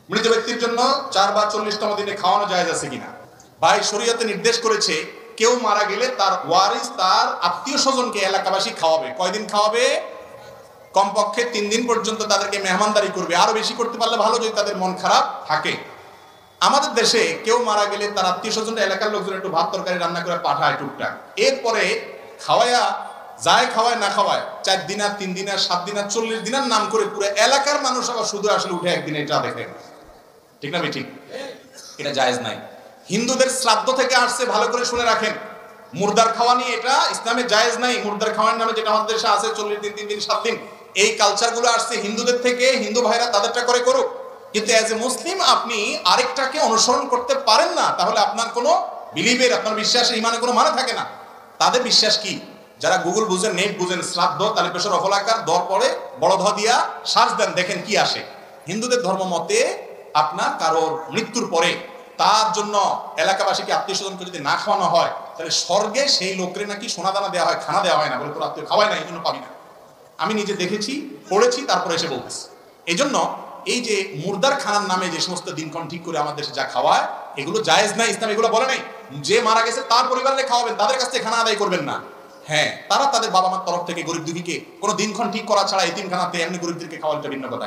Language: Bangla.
মৃত ব্যক্তির জন্য 4 বা 40তম দিনে খাওয়ানো জায়েজ আছে কিনা? ভাই, শরীয়তে নির্দেশ করেছে কেউ মারা গেলে তার ওয়ারিস তার আত্মীয় স্বজনকে এলাকাবাসী খাওয়াবে। কয়দিন খাওয়াবে? কমপক্ষে 3 দিন পর্যন্ত তাদেরকে মেহমানদারি করবে। আরো বেশি করতে পারলে ভালো, যদি তাদের মন খারাপ থাকে। আমাদের দেশে কেউ মারা গেলে তার আত্মীয় স্বজনরা, এলাকার লোকজন একটু ভাত তরকারি রান্না করে পাঠায় টুকটাক। এরপরে খাওয়ায়া যায়, খাওয়ায় না খাওয়ায় 4 দিন আর 3 দিন আর 7 দিন আর 40 দিনের নাম করে পুরো এলাকার মানুষ আবার শুধু আসলে উঠে একদিন এটা দেখে। ঠিক না ভাই? ঠিক, এটা জায়েজ নাই। হিন্দুদের শ্রাদ্ধ থেকে আসছে, ভালো করে শুনে রাখেন। মুর্দার খাওয়া নিয়ে এটা ইসলামে জায়েজ নাই। মুর্দার খাওয়ার নামে যেটা আমাদের দেশে আছে 40 দিন, 3 দিন, 7 দিন, এই কালচার গুলো আসছে হিন্দুদের থেকে। হিন্দু ভাইরা তাদেরটা করে করুক, কিন্তু এজ এ মুসলিম আপনি আরেকটাকে অনুসরণ করতে পারেন না। তাহলে আপনার কোনো বিলিভের, আপনার বিশ্বাসের, ইমানে কোনো মানে থাকে না। তাদের বিশ্বাস কি? যারা গুগল বুঝেন, নেট বুঝেন, শ্রাদ্ধ তাহলে পেশর অফলাকার দর পরে বড় ধ দিয়া সার্চ দেন, দেখেন কি আসে। হিন্দুদের ধর্ম মতে আপনার কারোর মৃত্যুর পরে তার জন্য এলাকাবাসীকে, আত্মীয় স্বজনকে যদি না খাওয়ানো হয়, তাহলে স্বর্গে সেই লোকের নাকি সোনা দানা দেওয়া হয়, খানা দেওয়া হয় না। বলে তোর আত্মীয় খাওয়ায় না, এই জন্য পাবি না। আমি নিজে দেখেছি, পড়েছি, তারপরে এসে বলতেছি। এই জন্য এই যে মুর্দার খানার নামে যে সমস্ত দিনক্ষণ ঠিক করে আমাদের দেশে যা খাওয়ায়, এগুলো জায়েজ নাই। ইসলাম এগুলো বলে নাই। যে মারা গেছে তার পরিবারে খাওয়াবেন, তাদের কাছ থেকে খানা আদায় করবেন না। হ্যাঁ, তারা তাদের বাবা মার তরফ থেকে গরিব দুঃখীকে কোনো দিনক্ষণ ঠিক করা ছাড়া এতিমখানাতে এমনি গরিবদেরকে খাওয়াটা ভিন্ন কথা।